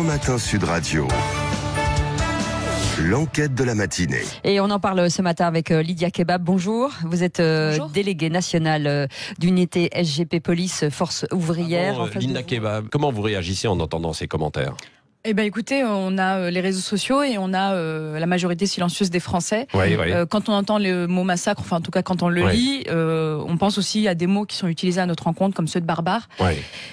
Matin Sud Radio. L'enquête de la matinée. Et on en parle ce matin avec Lydia Kebab. Bonjour, vous êtes déléguée nationale d'unité SGP Police Force Ouvrière. Linda Kebab, comment vous réagissez en entendant ces commentaires ? Eh ben, écoutez, on a les réseaux sociaux et on a la majorité silencieuse des Français. Oui. Quand on entend le mot massacre, enfin en tout cas quand on le lit, on pense aussi à des mots qui sont utilisés à notre encontre comme ceux de barbares.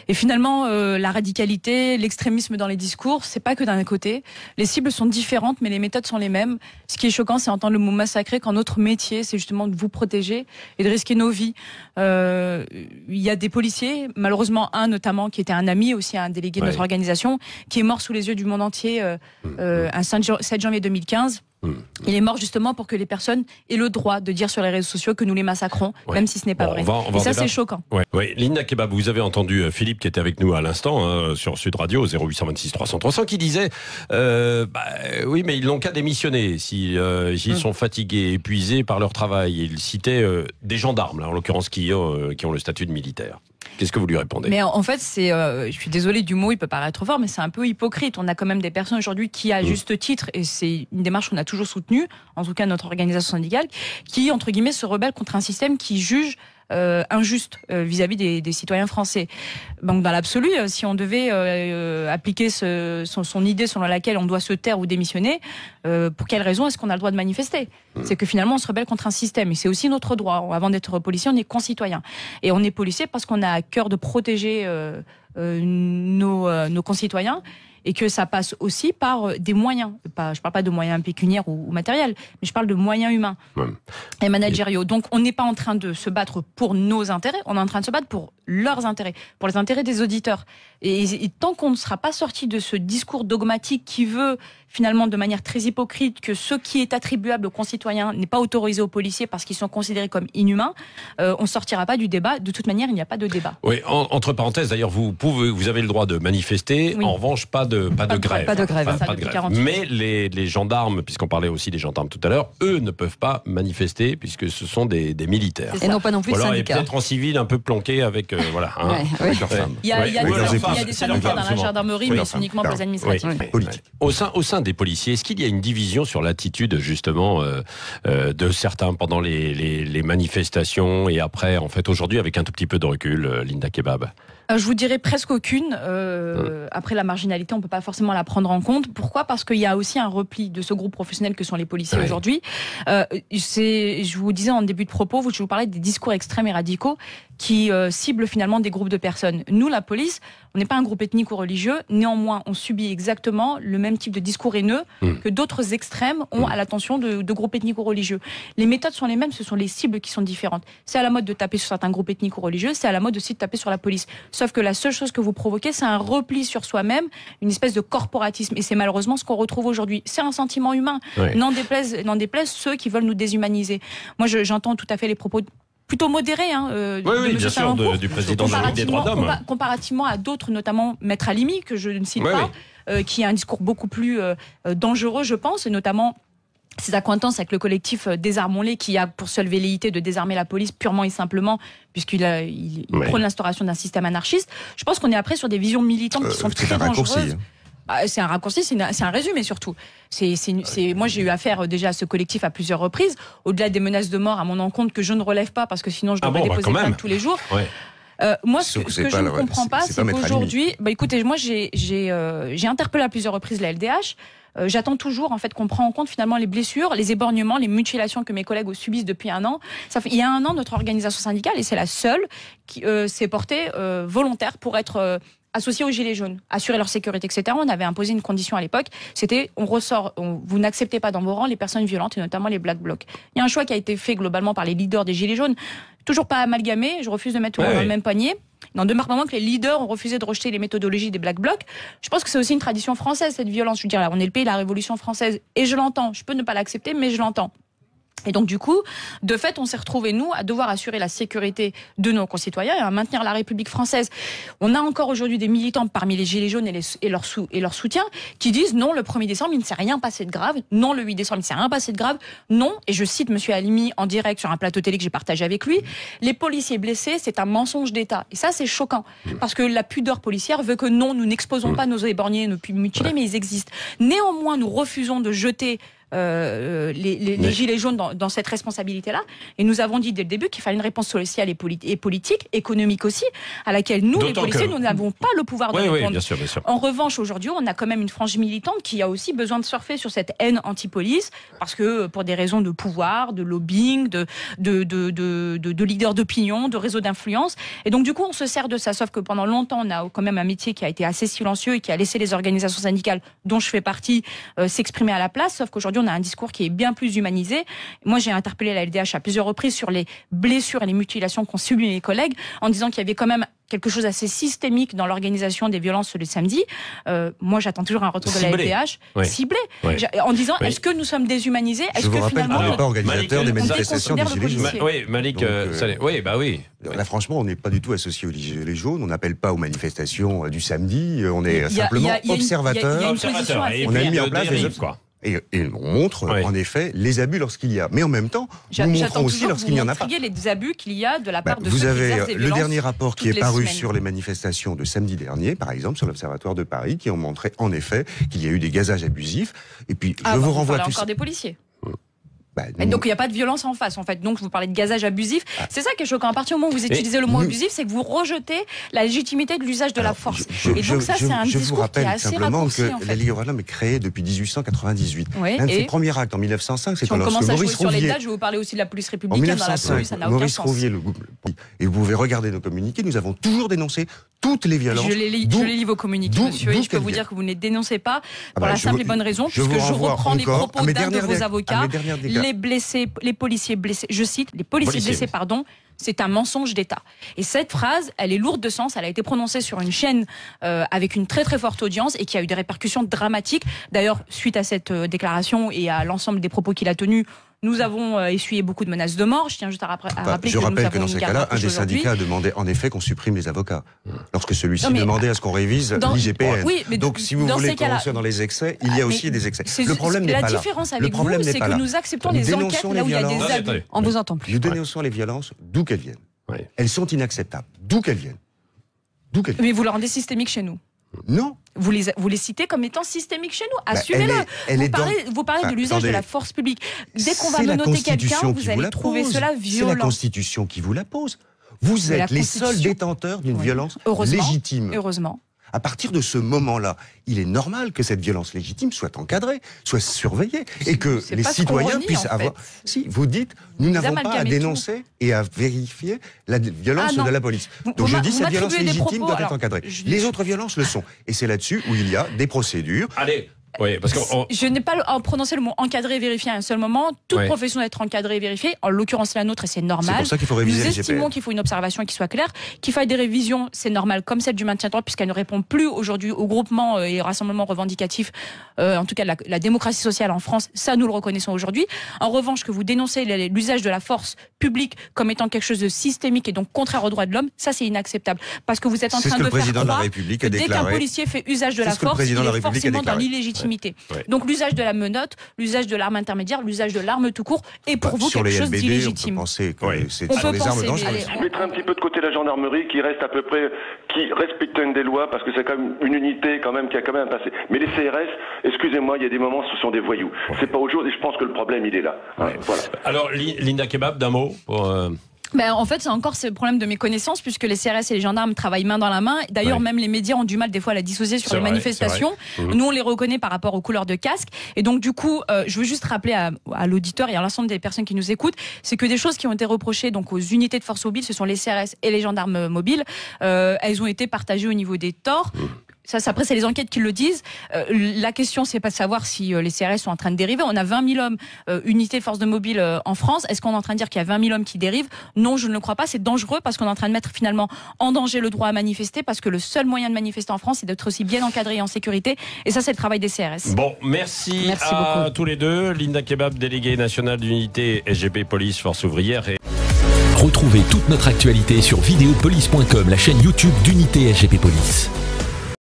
Et finalement, la radicalité, l'extrémisme dans les discours, c'est pas que d'un côté. Les cibles sont différentes, mais les méthodes sont les mêmes. Ce qui est choquant, c'est entendre le mot massacrer quand notre métier, c'est justement de vous protéger et de risquer nos vies. Il y a des policiers, malheureusement un notamment qui était un ami, aussi un délégué de notre organisation, qui est mort sous les yeux du monde entier un 7 janvier 2015. Il est mort justement pour que les personnes aient le droit de dire sur les réseaux sociaux que nous les massacrons, même si ce n'est pas vrai. Et ça, c'est choquant. Linda Kebab, vous avez entendu Philippe qui était avec nous à l'instant sur Sud Radio 0826 300 300 qui disait oui, mais ils n'ont qu'à démissionner s'ils sont fatigués, épuisés par leur travail. Il citait des gendarmes, là, en l'occurrence, qui ont le statut de militaire. Qu'est-ce que vous lui répondez ? Mais en fait, je suis désolée du mot, il peut paraître fort, mais c'est un peu hypocrite. On a quand même des personnes aujourd'hui qui, à juste titre, et c'est une démarche qu'on a toujours soutenue, en tout cas notre organisation syndicale, qui, entre guillemets, se rebelle contre un système qui juge injuste vis-à-vis des citoyens français. Donc dans l'absolu, si on devait appliquer son idée selon laquelle on doit se taire ou démissionner, pour quelle raison est-ce qu'on a le droit de manifester ? C'est que finalement on se rebelle contre un système et c'est aussi notre droit. Avant d'être policier, on est concitoyen. Et on est policier parce qu'on a à cœur de protéger nos concitoyens. Et que ça passe aussi par des moyens. Je ne parle pas de moyens pécuniaires ou matériels, mais je parle de moyens humains et managériaux. Donc on n'est pas en train de se battre pour nos intérêts, on est en train de se battre pour leurs intérêts, pour les intérêts des auditeurs. Et tant qu'on ne sera pas sorti de ce discours dogmatique qui veut finalement de manière très hypocrite que ce qui est attribuable aux concitoyens n'est pas autorisé aux policiers parce qu'ils sont considérés comme inhumains, on ne sortira pas du débat. De toute manière, il n'y a pas de débat. Oui, entre parenthèses, d'ailleurs, vous avez le droit de manifester, en revanche, pas de grève. Pas de grève. Mais les gendarmes, puisqu'on parlait aussi des gendarmes tout à l'heure, eux ne peuvent pas manifester puisque ce sont des militaires. Et non pas non plus de syndicats. Et peut-être en civil un peu planqué avec avec leurs femmes. Il y a des syndicats dans la gendarmerie, mais c'est uniquement pour les administratifs. Au sein des policiers, est-ce qu'il y a une division sur l'attitude justement de certains pendant les manifestations et après, en fait, aujourd'hui, avec un tout petit peu de recul, Linda Kebab ? Je vous dirais presque aucune. Après, la marginalité, on ne peut pas forcément la prendre en compte. Pourquoi ? Parce qu'il y a aussi un repli de ce groupe professionnel que sont les policiers aujourd'hui. Je vous disais en début de propos, je vous parlais des discours extrêmes et radicaux qui ciblent finalement des groupes de personnes. Nous, la police, on n'est pas un groupe ethnique ou religieux. Néanmoins, on subit exactement le même type de discours haineux que d'autres extrêmes ont à l'attention de groupes ethniques ou religieux. Les méthodes sont les mêmes, ce sont les cibles qui sont différentes. C'est à la mode de taper sur certains groupes ethniques ou religieux, c'est à la mode aussi de taper sur la police. Sauf que la seule chose que vous provoquez, c'est un repli sur soi-même, une espèce de corporatisme. Et c'est malheureusement ce qu'on retrouve aujourd'hui. C'est un sentiment humain. N'en déplaise ceux qui veulent nous déshumaniser. Moi, j'entends tout à fait les propos plutôt modérés de bien sûr, du président de la Ligue des droits d'homme. Comparativement à d'autres, notamment Maître Halimi, que je ne cite pas, qui a un discours beaucoup plus dangereux, je pense, et notamment ses accointances avec le collectif Désarmons-les qui a pour seule velléité de désarmer la police purement et simplement puisqu'il prône l'instauration d'un système anarchiste. Je pense qu'on est après sur des visions militantes qui sont très dangereuses. C'est un raccourci, c'est un résumé surtout. Moi, j'ai eu affaire déjà à ce collectif à plusieurs reprises, au-delà des menaces de mort à mon encontre que je ne relève pas parce que sinon je devrais déposer plainte tous les jours. Moi, ce que je ne comprends pas, c'est qu'aujourd'hui, écoutez, moi j'ai interpellé à plusieurs reprises la LDH. J'attends toujours en fait qu'on prenne en compte finalement les blessures, les éborgnements, les mutilations que mes collègues subissent depuis un an. Il y a un an, notre organisation syndicale, et c'est la seule qui s'est portée volontaire pour être associés aux Gilets jaunes, assurer leur sécurité, etc. On avait imposé une condition à l'époque, c'était vous n'acceptez pas dans vos rangs les personnes violentes et notamment les Black Blocs. Il y a un choix qui a été fait globalement par les leaders des Gilets jaunes, toujours pas amalgamé, je refuse de mettre tout le monde dans le même panier. Dans deux marques que les leaders ont refusé de rejeter les méthodologies des Black Blocs. Je pense que c'est aussi une tradition française, cette violence. Je veux dire, là, on est le pays de la Révolution française et je l'entends. Je peux ne pas l'accepter, mais je l'entends. Et donc du coup, de fait, on s'est retrouvés, nous, à devoir assurer la sécurité de nos concitoyens et à maintenir la République française. On a encore aujourd'hui des militants parmi les Gilets jaunes et leur soutien qui disent non, le 1er décembre, il ne s'est rien passé de grave. Non, le 8 décembre, il ne s'est rien passé de grave. Non, et je cite M. Halimi en direct sur un plateau télé que j'ai partagé avec lui, les policiers blessés, c'est un mensonge d'État. Et ça, c'est choquant. Parce que la pudeur policière veut que non, nous n'exposons pas nos éborgnés, nos mutilés, mais ils existent. Néanmoins, nous refusons de jeter les gilets jaunes dans cette responsabilité-là. Et nous avons dit dès le début qu'il fallait une réponse sociale et politique, économique aussi, à laquelle nous, les policiers, nous n'avons pas le pouvoir de répondre. Bien sûr, bien sûr. En revanche, aujourd'hui, on a quand même une frange militante qui a aussi besoin de surfer sur cette haine anti-police, parce que pour des raisons de pouvoir, de lobbying, de leaders d'opinion, de réseaux d'influence. Et donc, du coup, on se sert de ça. Sauf que pendant longtemps, on a quand même un métier qui a été assez silencieux et qui a laissé les organisations syndicales, dont je fais partie, s'exprimer à la place. Sauf qu'aujourd'hui, on a un discours qui est bien plus humanisé. Moi, j'ai interpellé la LDH à plusieurs reprises sur les blessures et les mutilations qu'ont subies mes collègues, en disant qu'il y avait quand même quelque chose d'assez systémique dans l'organisation des violences le samedi. Moi, j'attends toujours un retour de la LDH ciblé, en disant est-ce que nous sommes déshumanisés? Est-ce que finalement, on n'est pas organisateur des manifestations des Gilets jaunes. Oui, Malik, oui. Là, franchement, on n'est pas du tout associé aux Gilets jaunes. On n'appelle pas aux manifestations du samedi. On est simplement observateurs. On a mis en place des quoi. Et on montre, en effet, les abus lorsqu'il y a. Mais en même temps, nous montrons aussi lorsqu'il n'y en a pas. Les abus qu'il y a de la part de ceux vous qui avez exercent des violences. Le dernier rapport qui est paru semaines. sur les manifestations de samedi dernier, par exemple, sur l'Observatoire de Paris, qui ont montré, en effet, qu'il y a eu des gazages abusifs. Et puis, je vous renvoie tout ça. Encore des policiers. Donc il n'y a pas de violence en face, en fait. Donc vous parlez de gazage abusif. C'est ça qui est choquant. À partir du moment où vous utilisez le mot abusif, c'est que vous rejetez la légitimité de l'usage de la force. Et donc ça, c'est un discours qui est assez raccourci. Je vous rappelle simplement que la Ligue Royale est créée depuis 1898. Un de ses premiers actes en 1905, c'est lorsque Maurice Rouvier... sur les dates, je vais vous parler aussi de la police républicaine dans l'absolu, ça n'a aucun Maurice sens. Rouvier, et vous pouvez regarder nos communiqués, nous avons toujours dénoncé toutes les violences. Je les lis vos communiqués, monsieur, et je peux vous dire que vous ne les dénoncez pas pour la simple et bonne raison, puisque je reprends les propos d'un de vos avocats, les blessés, les policiers blessés, je cite, les policiers blessés, c'est un mensonge d'État. Et cette phrase, elle est lourde de sens, elle a été prononcée sur une chaîne avec une très très forte audience et qui a eu des répercussions dramatiques. D'ailleurs, suite à cette déclaration et à l'ensemble des propos qu'il a tenus, nous avons essuyé beaucoup de menaces de mort. Je tiens juste à rappeler je rappelle que dans ces cas-là, un des syndicats a demandé en effet qu'on supprime les avocats. Lorsque celui-ci demandait à ce qu'on révise l'IGPN. Donc si vous voulez qu'on soit dans les excès, il y a aussi des excès. Le problème n'est pas là. La différence avec vous, c'est que nous acceptons les enquêtes là où il y a des abus. On vous entend plus. Nous dénonçons les violences d'où qu'elles viennent. Elles sont inacceptables. D'où qu'elles viennent. Mais vous le rendez systémique chez nous. Non. Vous les citez comme étant systémiques chez nous. Assumez-le. Vous parlez de l'usage de la force publique. Dès qu'on va menotter quelqu'un, vous allez trouver cela violent. C'est la Constitution qui vous la pose. Vous êtes les seuls détenteurs d'une violence légitime. Heureusement. À partir de ce moment-là, il est normal que cette violence légitime soit encadrée, soit surveillée, et que les citoyens puissent avoir... Si, vous dites, nous n'avons pas à dénoncer et à vérifier la violence de la police. Donc je dis, cette violence légitime doit être encadrée. Les autres violences le sont. Et c'est là-dessus où il y a des procédures. Allez. Oui, parce que je n'ai pas prononcé le mot encadré et vérifié à un seul moment. Toute profession doit être encadrée et vérifiée. En l'occurrence, la nôtre, et c'est normal. C'est pour ça qu'il faut réviser Nous estimons qu'il faut une observation qui soit claire, qu'il faille des révisions, c'est normal, comme celle du maintien de droit, puisqu'elle ne répond plus aujourd'hui aux groupements et rassemblements revendicatifs. En tout cas, la démocratie sociale en France, ça, nous le reconnaissons aujourd'hui. En revanche, que vous dénoncez l'usage de la force publique comme étant quelque chose de systémique et donc contraire aux droits de l'homme, ça, c'est inacceptable. Parce que vous êtes en train de faire croire que dès qu'un policier fait usage de la force, il est forcément dans l'illégitimité. Donc l'usage de la menotte, l'usage de l'arme intermédiaire, l'usage de l'arme tout court est pour vous quelque chose d'illégitime. On peut penser que c'est des armes dangereuses. Je mettrai un petit peu de côté la gendarmerie qui reste à peu près, qui respecte des lois parce que c'est quand même une unité quand même qui a quand même un passé. Mais les CRS, excusez-moi, il y a des moments ce sont des voyous. C'est pas aujourd'hui, je pense que le problème il est là. Voilà. Alors Linda Kebab, d'un mot pour... En fait, c'est encore ce problème de méconnaissance, puisque les CRS et les gendarmes travaillent main dans la main. D'ailleurs, même les médias ont du mal des fois à la dissocier sur les manifestations. Nous, on les reconnaît par rapport aux couleurs de casque. Et donc, du coup, je veux juste rappeler à l'auditeur et à l'ensemble des personnes qui nous écoutent, c'est que des choses qui ont été reprochées donc aux unités de force mobile, ce sont les CRS et les gendarmes mobiles. Elles ont été partagées au niveau des torts. Ça, après, c'est les enquêtes qui le disent. La question, c'est pas de savoir si les CRS sont en train de dériver. On a 20 000 hommes, unités forces de mobile en France. Est-ce qu'on est en train de dire qu'il y a 20 000 hommes qui dérivent? Non, je ne le crois pas. C'est dangereux parce qu'on est en train de mettre finalement en danger le droit à manifester, parce que le seul moyen de manifester en France, c'est d'être aussi bien encadré et en sécurité. Et ça, c'est le travail des CRS. Bon, merci à beaucoup. Tous les deux. Linda Kebab, déléguée nationale d'unité SGP Police Force Ouvrière. Retrouvez toute notre actualité sur videopolice.com, la chaîne YouTube d'Unité SGP Police.